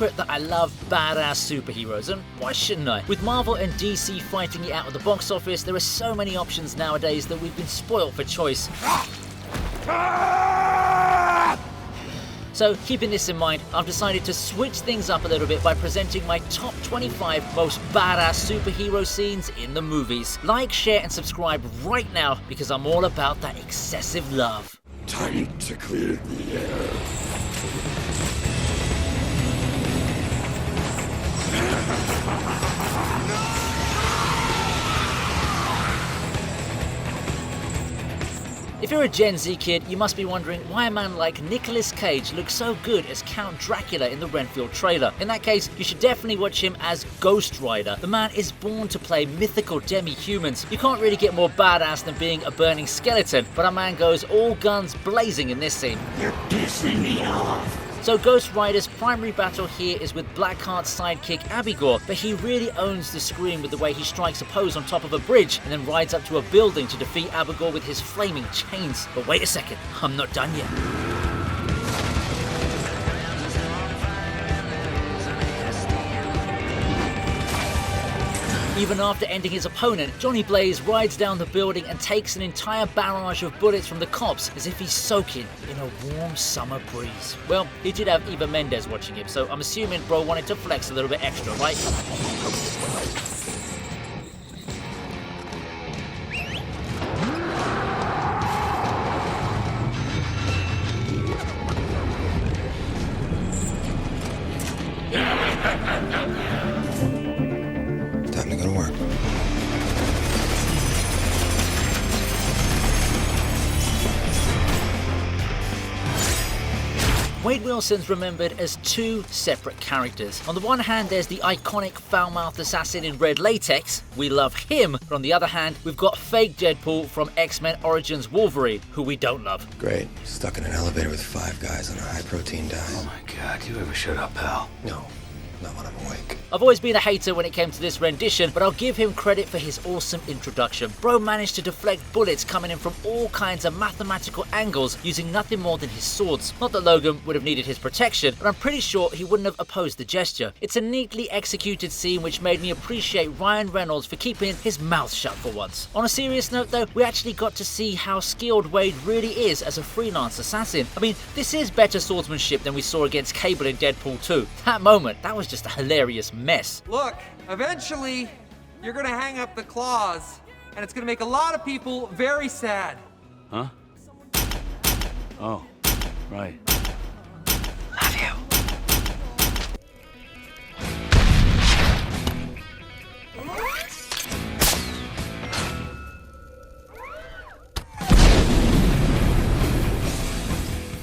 secret that I love badass superheroes, and why shouldn't I? With Marvel and DC fighting it out at the box office, there are so many options nowadays that we've been spoiled for choice. So, keeping this in mind, I've decided to switch things up a little bit by presenting my top 25 most badass superhero scenes in the movies. Like, share, and subscribe right now because I'm all about that excessive love. Time to clear the air. If you're a Gen Z kid, you must be wondering why a man like Nicolas Cage looks so good as Count Dracula in the Renfield trailer. In that case, you should definitely watch him as Ghost Rider. The man is born to play mythical demi-humans. You can't really get more badass than being a burning skeleton, but our man goes all guns blazing in this scene. You're pissing me off. So Ghost Rider's primary battle here is with Blackheart's sidekick Abigor, but he really owns the screen with the way he strikes a pose on top of a bridge and then rides up to a building to defeat Abigor with his flaming chains. But wait a second, I'm not done yet. Even after ending his opponent, Johnny Blaze rides down the building and takes an entire barrage of bullets from the cops as if he's soaking in a warm summer breeze. Well, he did have Eva Mendes watching him, so I'm assuming bro wanted to flex a little bit extra, right? Time to go to work. Wade Wilson's remembered as two separate characters. On the one hand, there's the iconic foul-mouthed assassin in red latex. We love him. But on the other hand, we've got fake Deadpool from X-Men Origins Wolverine, who we don't love. Great. Stuck in an elevator with 5 guys on a high-protein diet. Oh my god, you ever shut up, pal? No, not when I'm awake. I've always been a hater when it came to this rendition, but I'll give him credit for his awesome introduction. Bro managed to deflect bullets coming in from all kinds of mathematical angles using nothing more than his swords. Not that Logan would have needed his protection, but I'm pretty sure he wouldn't have opposed the gesture. It's a neatly executed scene which made me appreciate Ryan Reynolds for keeping his mouth shut for once. On a serious note though, we actually got to see how skilled Wade really is as a freelance assassin. I mean, this is better swordsmanship than we saw against Cable in Deadpool 2. That moment, that was just a hilarious mess. Look, eventually, you're gonna hang up the claws, and it's gonna make a lot of people very sad. Huh? Oh, right. Love you.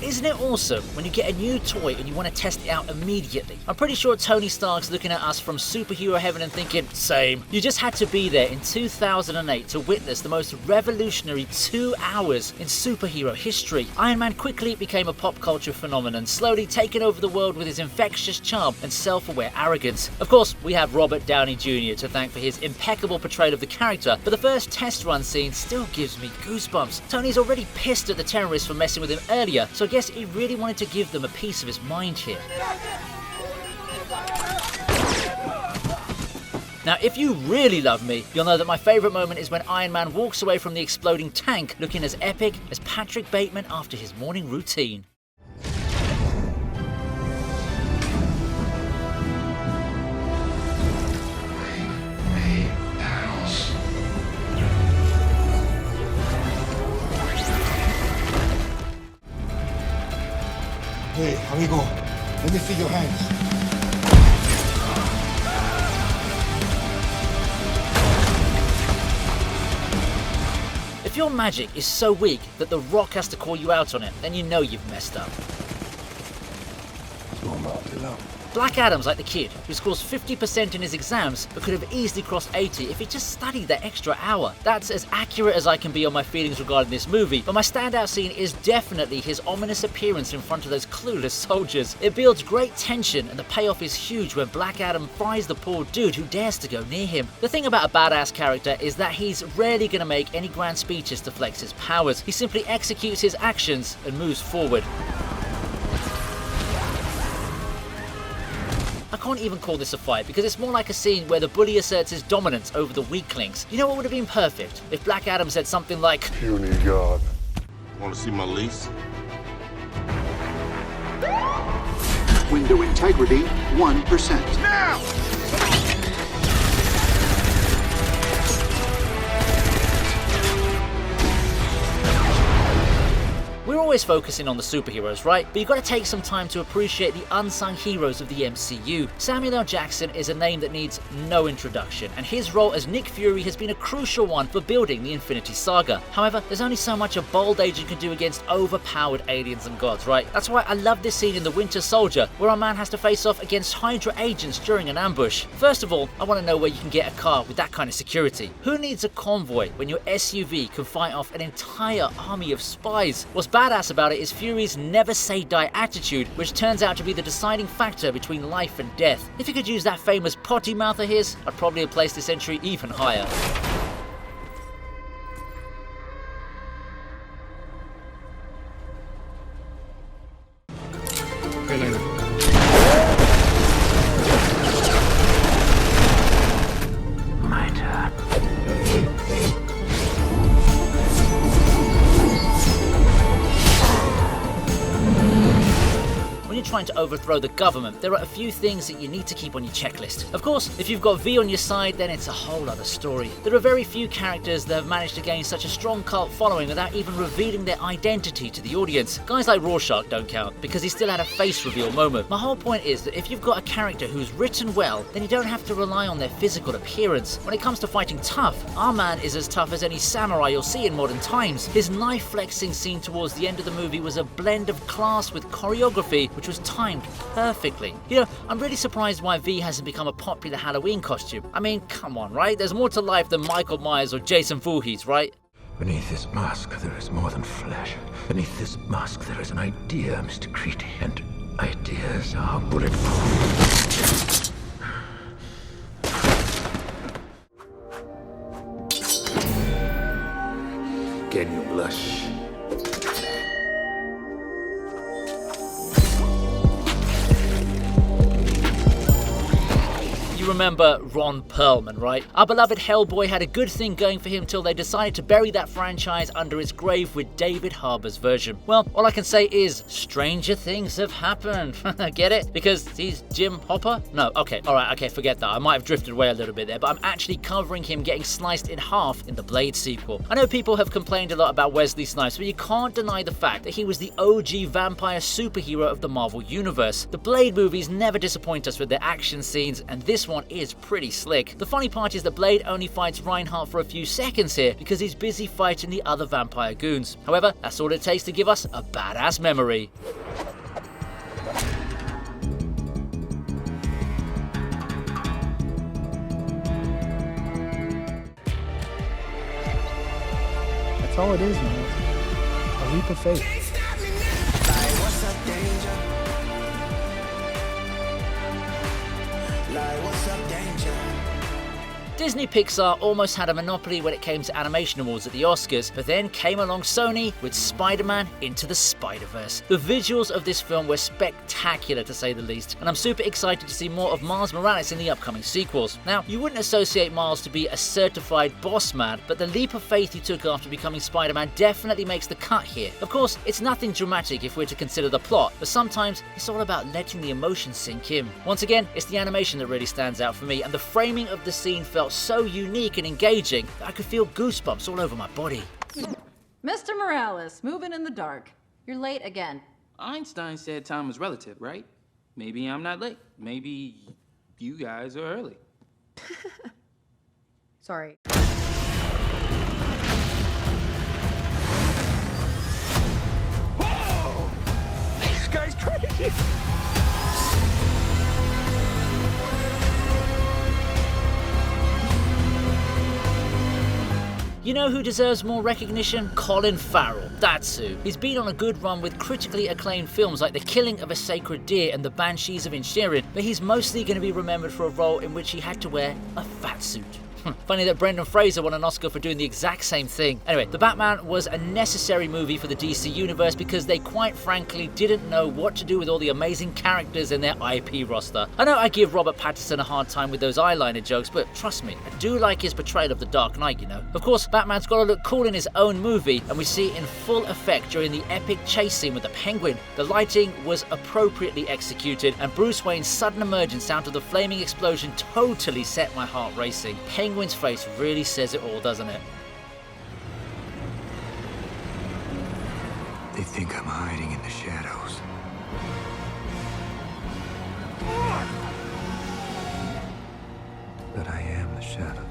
Isn't it awesome when you get a new toy and you want to test it out immediately? I'm pretty sure Tony Stark's looking at us from superhero heaven and thinking, same. You just had to be there in 2008 to witness the most revolutionary 2 hours in superhero history. Iron Man quickly became a pop culture phenomenon, slowly taking over the world with his infectious charm and self-aware arrogance. Of course, we have Robert Downey Jr. to thank for his impeccable portrayal of the character, but the first test run scene still gives me goosebumps. Tony's already pissed at the terrorists for messing with him earlier, so I guess he really wanted to give them a piece of his mind here. Now, if you really love me, you'll know that my favourite moment is when Iron Man walks away from the exploding tank looking as epic as Patrick Bateman after his morning routine. Hey, amigo, let me see your hands. If your magic is so weak that The Rock has to call you out on it, then you know you've messed up. Black Adam's like the kid who scores 50% in his exams but could have easily crossed 80 if he just studied that extra hour. That's as accurate as I can be on my feelings regarding this movie, but my standout scene is definitely his ominous appearance in front of those clueless soldiers. It builds great tension and the payoff is huge when Black Adam fries the poor dude who dares to go near him. The thing about a badass character is that he's rarely going to make any grand speeches to flex his powers. He simply executes his actions and moves forward. I can't even call this a fight because it's more like a scene where the bully asserts his dominance over the weaklings. You know what would have been perfect? If Black Adam said something like, Puny God. Want to see my lease? Window integrity, 1%. Now! we're always focusing on the superheroes, right? But you've got to take some time to appreciate the unsung heroes of the MCU. Samuel L. Jackson is a name that needs no introduction, and his role as Nick Fury has been a crucial one for building the Infinity Saga. However, there's only so much a bold agent can do against overpowered aliens and gods, right? That's why I love this scene in The Winter Soldier, where our man has to face off against Hydra agents during an ambush. First of all, I want to know where you can get a car with that kind of security. Who needs a convoy when your SUV can fight off an entire army of spies? What's badass about it is Fury's never say die attitude, which turns out to be the deciding factor between life and death. If he could use that famous potty mouth of his, I'd probably have placed this entry even higher. Hey, later. My turn. When you're trying to overthrow the government, there are a few things that you need to keep on your checklist. Of course, if you've got V on your side, then it's a whole other story. There are very few characters that have managed to gain such a strong cult following without even revealing their identity to the audience. Guys like Rorschach don't count, because he still had a face reveal moment. My whole point is that if you've got a character who's written well, then you don't have to rely on their physical appearance. When it comes to fighting tough, our man is as tough as any samurai you'll see in modern times. His knife flexing scene towards the end of the movie was a blend of class with choreography, which was timed perfectly. You know, I'm really surprised why V hasn't become a popular Halloween costume. I mean, come on, right? There's more to life than Michael Myers or Jason Voorhees, right? Beneath this mask, there is more than flesh. Beneath this mask, there is an idea, Mr. Creedy, and ideas are bulletproof. Can you blush? Remember Ron Perlman, right? Our beloved Hellboy had a good thing going for him till they decided to bury that franchise under its grave with David Harbour's version. Well, all I can say is stranger things have happened. Get it? Because he's Jim Hopper? No, okay, alright, okay, forget that. I might have drifted away a little bit there, but I'm actually covering him getting sliced in half in the Blade sequel. I know people have complained a lot about Wesley Snipes, but you can't deny the fact that he was the OG vampire superhero of the Marvel Universe. The Blade movies never disappoint us with their action scenes, and this one is pretty slick. The funny part is that Blade only fights Reinhardt for a few seconds here because he's busy fighting the other vampire goons. However, that's all it takes to give us a badass memory. That's all it is, man. A leap of faith. Disney Pixar almost had a monopoly when it came to animation awards at the Oscars, but then came along Sony with Spider-Man Into the Spider-Verse. The visuals of this film were spectacular to say the least, and I'm super excited to see more of Miles Morales in the upcoming sequels. Now, you wouldn't associate Miles to be a certified boss man, but the leap of faith he took after becoming Spider-Man definitely makes the cut here. Of course, it's nothing dramatic if we're to consider the plot, but sometimes it's all about letting the emotions sink in. Once again, it's the animation that really stands out for me, and the framing of the scene felt so unique and engaging that I could feel goosebumps all over my body. Mr. Morales, moving in the dark. You're late again. Einstein said time is relative, right? Maybe I'm not late. Maybe you guys are early. Sorry. Whoa! This guy's crazy! You know who deserves more recognition? Colin Farrell. That's who. He's been on a good run with critically acclaimed films like The Killing of a Sacred Deer and The Banshees of Inisherin, but he's mostly going to be remembered for a role in which he had to wear a fat suit. Funny that Brendan Fraser won an Oscar for doing the exact same thing. Anyway, The Batman was a necessary movie for the DC Universe because they quite frankly didn't know what to do with all the amazing characters in their IP roster. I know I give Robert Pattinson a hard time with those eyeliner jokes, but trust me, I do like his portrayal of the Dark Knight, you know. Of course, Batman's gotta look cool in his own movie, and we see it in full effect during the epic chase scene with the Penguin. The lighting was appropriately executed, and Bruce Wayne's sudden emergence out of the flaming explosion totally set my heart racing. Penguin's face really says it all, doesn't it? They think I'm hiding in the shadows. But I am the shadows.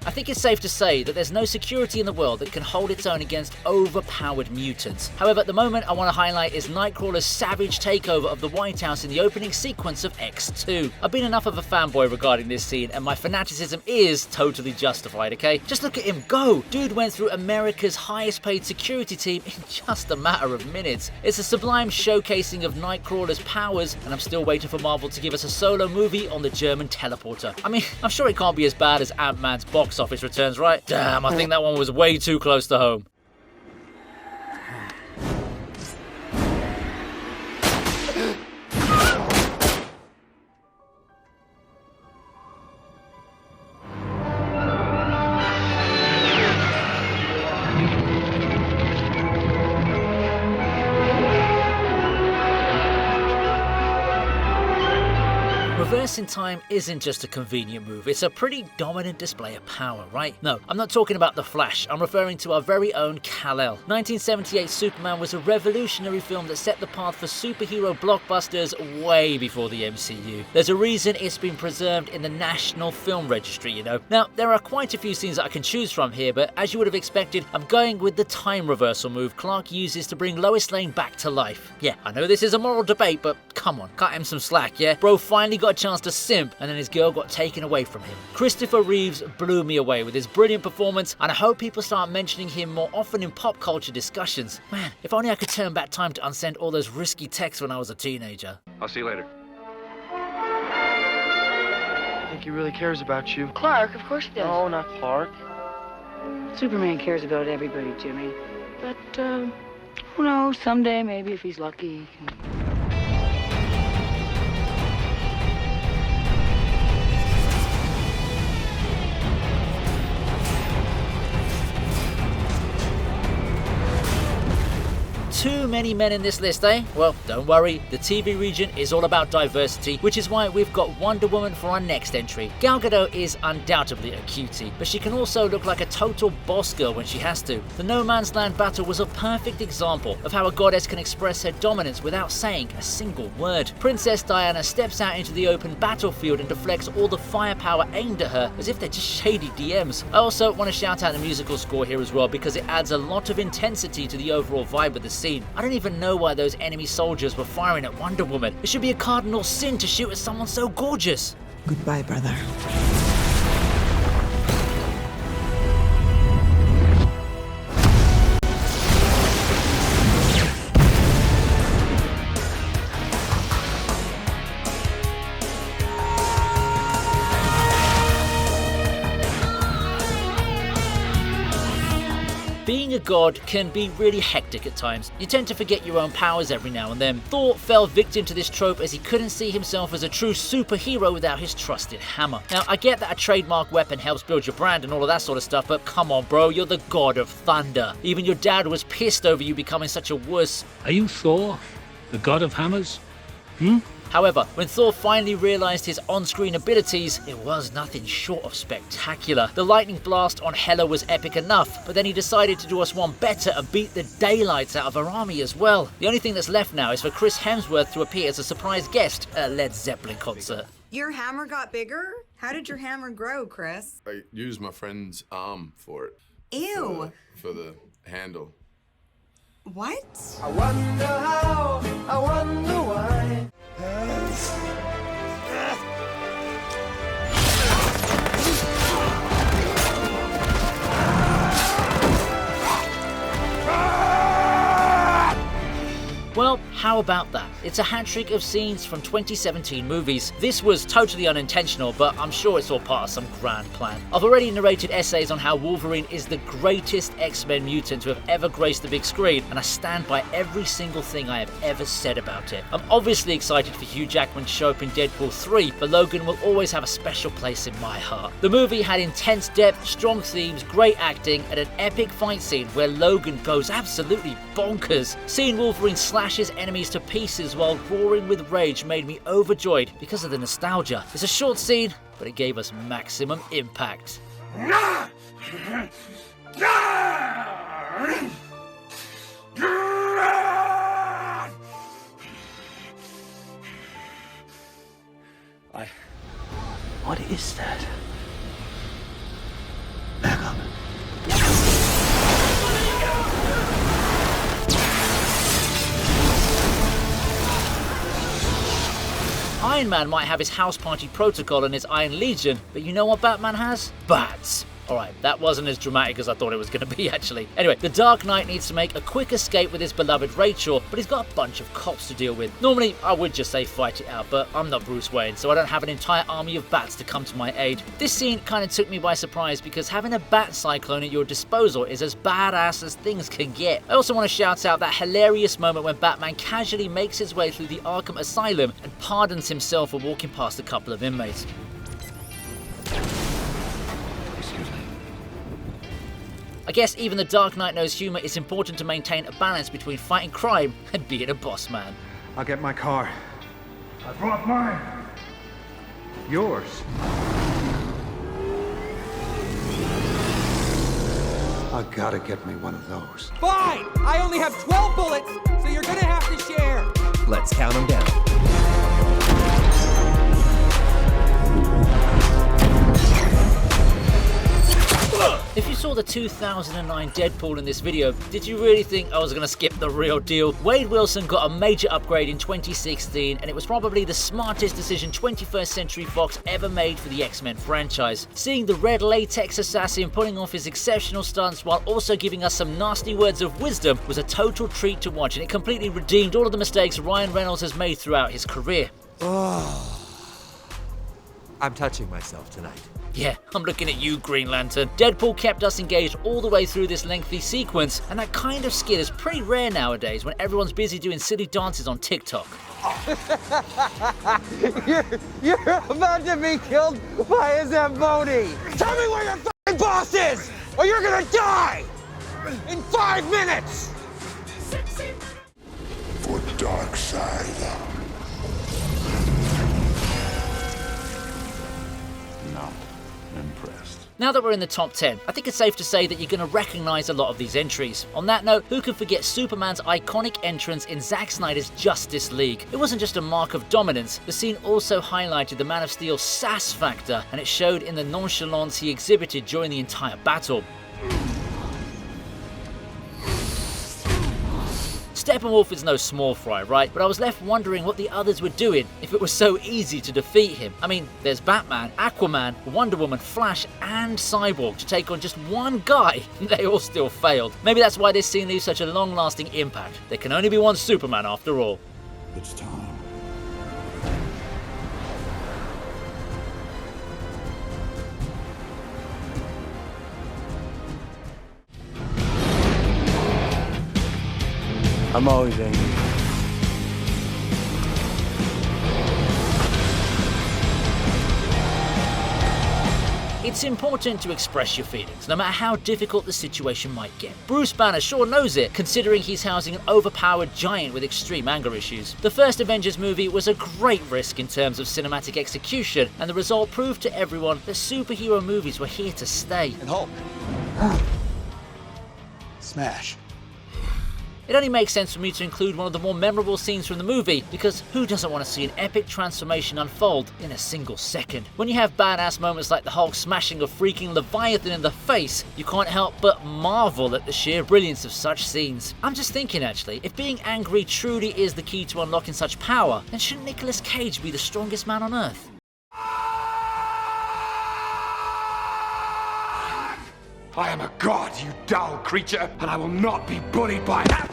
I think it's safe to say that there's no security in the world that can hold its own against overpowered mutants. However, the moment I want to highlight is Nightcrawler's savage takeover of the White House in the opening sequence of X2. I've been enough of a fanboy regarding this scene, and my fanaticism is totally justified, okay? Just look at him go! Dude went through America's highest paid security team in just a matter of minutes. It's a sublime showcasing of Nightcrawler's powers, and I'm still waiting for Marvel to give us a solo movie on the German teleporter. I mean, I'm sure it can't be as bad as Ant-Man's box office returns, right? Damn, I think that one was way too close to home. Reversing time isn't just a convenient move, it's a pretty dominant display of power, right? No, I'm not talking about The Flash, I'm referring to our very own Kal-El. 1978 Superman was a revolutionary film that set the path for superhero blockbusters way before the MCU. There's a reason it's been preserved in the National Film Registry, you know. Now, there are quite a few scenes that I can choose from here, but as you would have expected, I'm going with the time reversal move Clark uses to bring Lois Lane back to life. Yeah, I know this is a moral debate, but come on, cut him some slack, yeah? Bro finally got a chance to simp, and then his girl got taken away from him. Christopher Reeves blew me away with his brilliant performance, and I hope people start mentioning him more often in pop culture discussions. Man, if only I could turn back time to unsend all those risky texts when I was a teenager. I'll see you later. I think he really cares about you. Clark, of course he does. No, not Clark. Superman cares about everybody, Jimmy. But, who knows, someday, maybe, if he's lucky, he can... Too many men in this list, eh? Well, don't worry, the TV region is all about diversity, which is why we've got Wonder Woman for our next entry. Gal Gadot is undoubtedly a cutie, but she can also look like a total boss girl when she has to. The No Man's Land battle was a perfect example of how a goddess can express her dominance without saying a single word. Princess Diana steps out into the open battlefield and deflects all the firepower aimed at her as if they're just shady DMs. I also want to shout out the musical score here as well because it adds a lot of intensity to the overall vibe of the scene. I don't even know why those enemy soldiers were firing at Wonder Woman. It should be a cardinal sin to shoot at someone so gorgeous. Goodbye, brother. Being a god can be really hectic at times. You tend to forget your own powers every now and then. Thor fell victim to this trope as he couldn't see himself as a true superhero without his trusted hammer. Now, I get that a trademark weapon helps build your brand and all of that sort of stuff, but come on bro, you're the god of thunder. Even your dad was pissed over you becoming such a wuss. Are you Thor, the god of hammers? However, when Thor finally realized his on-screen abilities, it was nothing short of spectacular. The lightning blast on Hela was epic enough, but then he decided to do us one better and beat the daylights out of her army as well. The only thing that's left now is for Chris Hemsworth to appear as a surprise guest at a Led Zeppelin concert. Your hammer got bigger? How did your hammer grow, Chris? I used my friend's arm for it. Ew. For the handle. What? I wonder how, I wonder why. Well, how about that? It's a hat-trick of scenes from 2017 movies. This was totally unintentional, but I'm sure it's all part of some grand plan. I've already narrated essays on how Wolverine is the greatest X-Men mutant to have ever graced the big screen, and I stand by every single thing I have ever said about it. I'm obviously excited for Hugh Jackman to show up in Deadpool 3, but Logan will always have a special place in my heart. The movie had intense depth, strong themes, great acting, and an epic fight scene where Logan goes absolutely bonkers. Seeing Wolverine slash his enemies to pieces while roaring with rage made me overjoyed because of the nostalgia. It's a short scene, but it gave us maximum impact. What is that? Iron Man might have his house party protocol and his Iron Legion, but you know what Batman has? Bats. Alright, that wasn't as dramatic as I thought it was going to be actually. Anyway, the Dark Knight needs to make a quick escape with his beloved Rachel, but he's got a bunch of cops to deal with. Normally, I would just say fight it out, but I'm not Bruce Wayne, so I don't have an entire army of bats to come to my aid. This scene kind of took me by surprise because having a bat cyclone at your disposal is as badass as things can get. I also want to shout out that hilarious moment when Batman casually makes his way through the Arkham Asylum and pardons himself for walking past a couple of inmates. I guess even the Dark Knight knows humor is important to maintain a balance between fighting crime and being a boss man. I'll get my car. I brought mine. Yours. I gotta get me one of those. Fine! I only have 12 bullets, so you're gonna have to share. Let's count them down. If you saw the 2009 Deadpool in this video, did you really think I was going to skip the real deal? Wade Wilson got a major upgrade in 2016, and it was probably the smartest decision 21st Century Fox ever made for the X-Men franchise. Seeing the red latex assassin pulling off his exceptional stunts while also giving us some nasty words of wisdom was a total treat to watch, and it completely redeemed all of the mistakes Ryan Reynolds has made throughout his career. I'm touching myself tonight. Yeah, I'm looking at you, Green Lantern. Deadpool kept us engaged all the way through this lengthy sequence, and that kind of skill is pretty rare nowadays when everyone's busy doing silly dances on TikTok. You're about to be killed by a Zamboni. Tell me where your fucking boss is, or you're gonna die in 5 minutes. For Darkseid. Not impressed. Now that we're in the top 10, I think it's safe to say that you're going to recognize a lot of these entries. On that note, who can forget Superman's iconic entrance in Zack Snyder's Justice League? It wasn't just a mark of dominance, the scene also highlighted the Man of Steel's sass factor, and it showed in the nonchalance he exhibited during the entire battle. Steppenwolf is no small fry, right? But I was left wondering what the others were doing if it was so easy to defeat him. I mean, there's Batman, Aquaman, Wonder Woman, Flash, and Cyborg to take on just one guy, and they all still failed. Maybe that's why this scene leaves such a long-lasting impact. There can only be one Superman after all. It's time. I'm always angry. It's important to express your feelings, no matter how difficult the situation might get. Bruce Banner sure knows it, considering he's housing an overpowered giant with extreme anger issues. The first Avengers movie was a great risk in terms of cinematic execution, and the result proved to everyone that superhero movies were here to stay. And Hulk. Smash. It only makes sense for me to include one of the more memorable scenes from the movie, because who doesn't want to see an epic transformation unfold in a single second? When you have badass moments like the Hulk smashing a freaking Leviathan in the face, you can't help but marvel at the sheer brilliance of such scenes. I'm just thinking actually, if being angry truly is the key to unlocking such power, then shouldn't Nicolas Cage be the strongest man on Earth? I am a god, you dull creature, and I will not be bullied by that.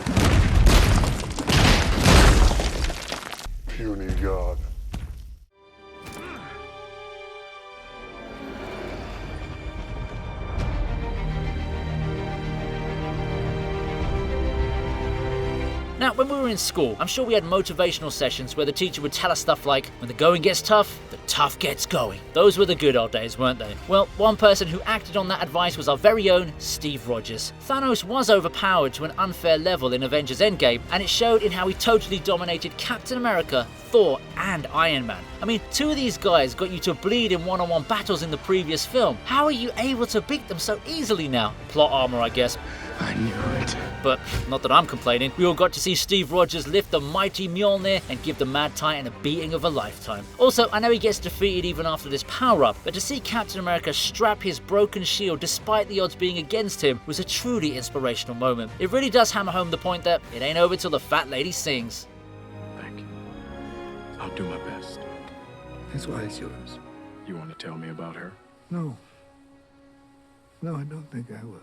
puny god. Now, when we were in school, I'm sure we had motivational sessions where the teacher would tell us stuff like, when the going gets tough, the tough gets going. Those were the good old days, weren't they? Well, one person who acted on that advice was our very own Steve Rogers. Thanos was overpowered to an unfair level in Avengers Endgame, and it showed in how he totally dominated Captain America, Thor, and Iron Man. I mean, two of these guys got you to bleed in one-on-one battles in the previous film. How are you able to beat them so easily now? Plot armor, I guess. I knew it. But not that I'm complaining. We all got to see Steve Rogers lift the mighty Mjolnir and give the Mad Titan a beating of a lifetime. Also, I know he gets defeated even after this power-up, but to see Captain America strap his broken shield despite the odds being against him was a truly inspirational moment. It really does hammer home the point that it ain't over till the fat lady sings. Thank you. I'll do my best. That's why it's yours. You want to tell me about her? No. No, I don't think I will.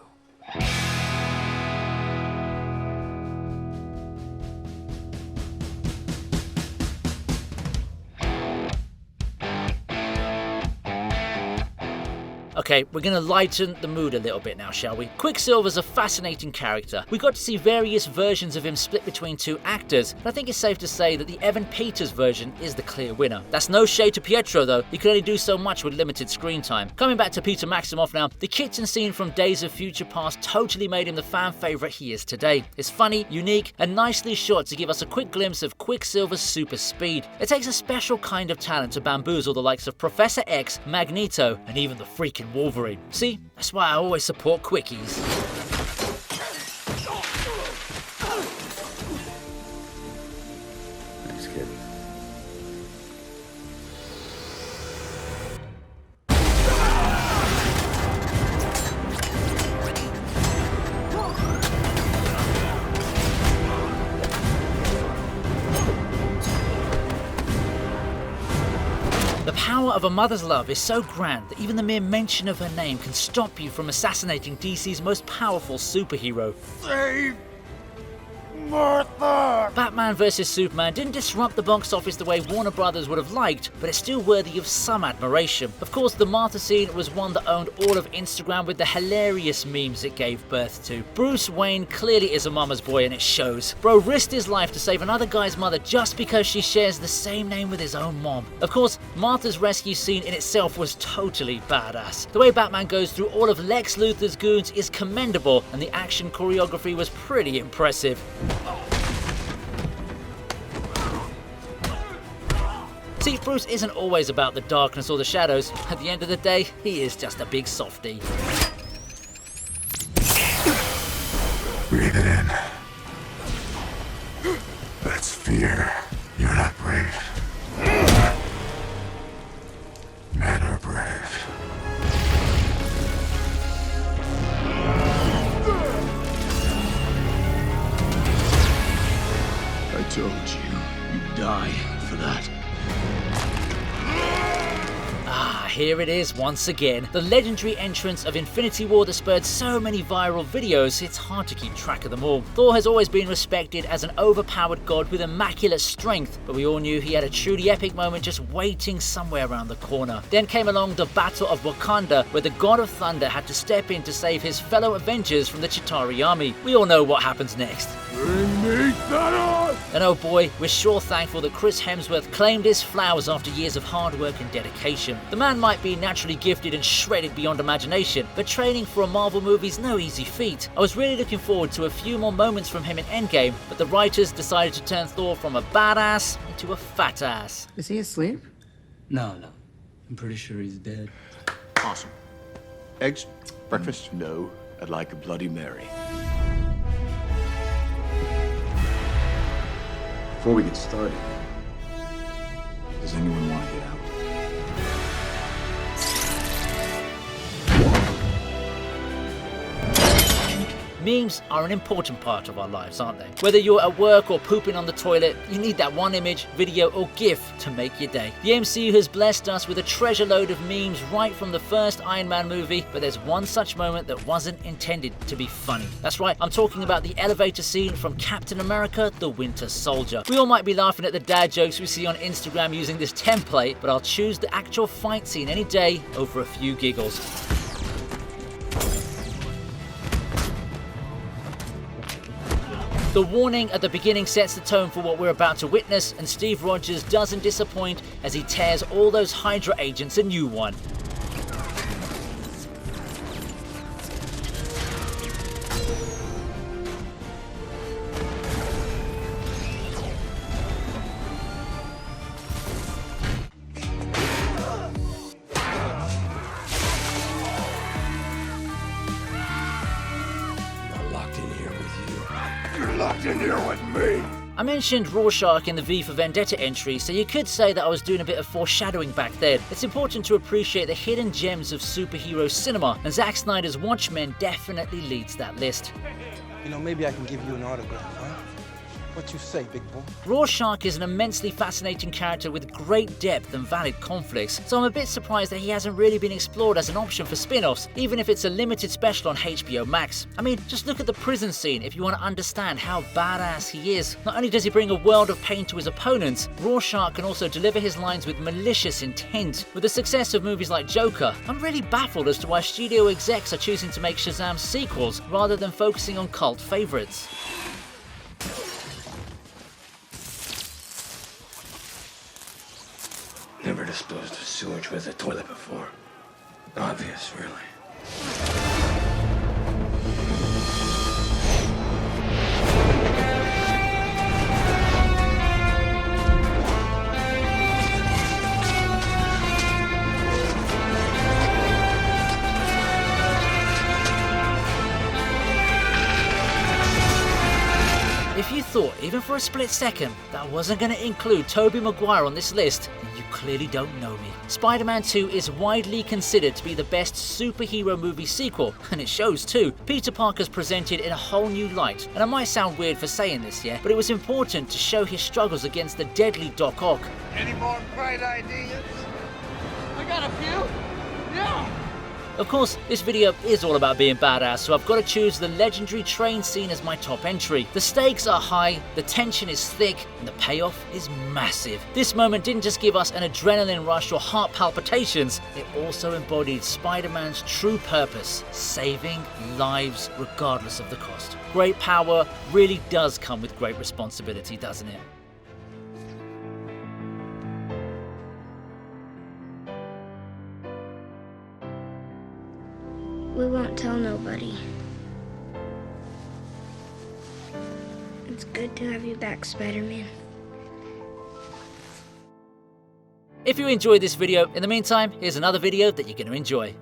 Okay, we're gonna lighten the mood a little bit now, shall we? Quicksilver's a fascinating character. We got to see various versions of him split between two actors, but I think it's safe to say that the Evan Peters version is the clear winner. That's no shade to Pietro though, he could only do so much with limited screen time. Coming back to Peter Maximoff now, the kitchen scene from Days of Future Past totally made him the fan favourite he is today. It's funny, unique, and nicely shot to give us a quick glimpse of Quicksilver's super speed. It takes a special kind of talent to bamboozle the likes of Professor X, Magneto, and even the freaking Wolverine. See, that's why I always support quickies. Thanks, kid. The power of a mother's love is so grand that even the mere mention of her name can stop you from assassinating DC's most powerful superhero. Save Martha! Batman vs Superman didn't disrupt the box office the way Warner Brothers would have liked, but it's still worthy of some admiration. Of course, the Martha scene was one that owned all of Instagram with the hilarious memes it gave birth to. Bruce Wayne clearly is a mama's boy and it shows. Bro risked his life to save another guy's mother just because she shares the same name with his own mom. Of course, Martha's rescue scene in itself was totally badass. The way Batman goes through all of Lex Luthor's goons is commendable, and the action choreography was pretty impressive. See, Bruce isn't always about the darkness or the shadows. At the end of the day, he is just a big softie. Breathe it in. That's fear. You're not brave. Men are brave. I told you, you'd die for that. Here it is once again, the legendary entrance of Infinity War that spurred so many viral videos, it's hard to keep track of them all. Thor has always been respected as an overpowered god with immaculate strength, but we all knew he had a truly epic moment just waiting somewhere around the corner. Then came along the Battle of Wakanda, where the God of Thunder had to step in to save his fellow Avengers from the Chitauri army. We all know what happens next. Bring me Thanos! And oh boy, we're sure thankful that Chris Hemsworth claimed his flowers after years of hard work and dedication. The man might be naturally gifted and shredded beyond imagination, but training for a Marvel movie's no easy feat. I was really looking forward to a few more moments from him in Endgame, but the writers decided to turn Thor from a badass into a fat ass. Is he asleep? No. I'm pretty sure he's dead. Awesome. Eggs? Breakfast? No. I'd like a Bloody Mary. Before we get started, does anyone want to get out? Memes are an important part of our lives, aren't they? Whether you're at work or pooping on the toilet, you need that one image, video or GIF to make your day. The MCU has blessed us with a treasure load of memes right from the first Iron Man movie, but there's one such moment that wasn't intended to be funny. That's right, I'm talking about the elevator scene from Captain America: The Winter Soldier. We all might be laughing at the dad jokes we see on Instagram using this template, but I'll choose the actual fight scene any day over a few giggles. The warning at the beginning sets the tone for what we're about to witness, and Steve Rogers doesn't disappoint as he tears all those Hydra agents a new one. Locked in here with me. I mentioned Rorschach in the V for Vendetta entry, so you could say that I was doing a bit of foreshadowing back then. It's important to appreciate the hidden gems of superhero cinema, and Zack Snyder's Watchmen definitely leads that list. You know, maybe I can give you an autograph, huh? What you say, big boy? Rorschach is an immensely fascinating character with great depth and valid conflicts, so I'm a bit surprised that he hasn't really been explored as an option for spin-offs, even if it's a limited special on HBO Max. I mean, just look at the prison scene if you want to understand how badass he is. Not only does he bring a world of pain to his opponents, Rorschach can also deliver his lines with malicious intent. With the success of movies like Joker, I'm really baffled as to why studio execs are choosing to make Shazam sequels rather than focusing on cult favorites. Never disposed of sewage with a toilet before. Obvious, really. If you thought, even for a split second, that I wasn't going to include Tobey Maguire on this list, then you clearly don't know me. Spider-Man 2 is widely considered to be the best superhero movie sequel, and it shows too. Peter Parker's presented in a whole new light, and I might sound weird for saying this, yeah, but it was important to show his struggles against the deadly Doc Ock. Any more bright ideas? I got a few. Yeah. Of course, this video is all about being badass, so I've got to choose the legendary train scene as my top entry. The stakes are high, the tension is thick, and the payoff is massive. This moment didn't just give us an adrenaline rush or heart palpitations, it also embodied Spider-Man's true purpose, saving lives regardless of the cost. Great power really does come with great responsibility, doesn't it? We won't tell nobody. It's good to have you back, Spider-Man. If you enjoyed this video, in the meantime, here's another video that you're going to enjoy.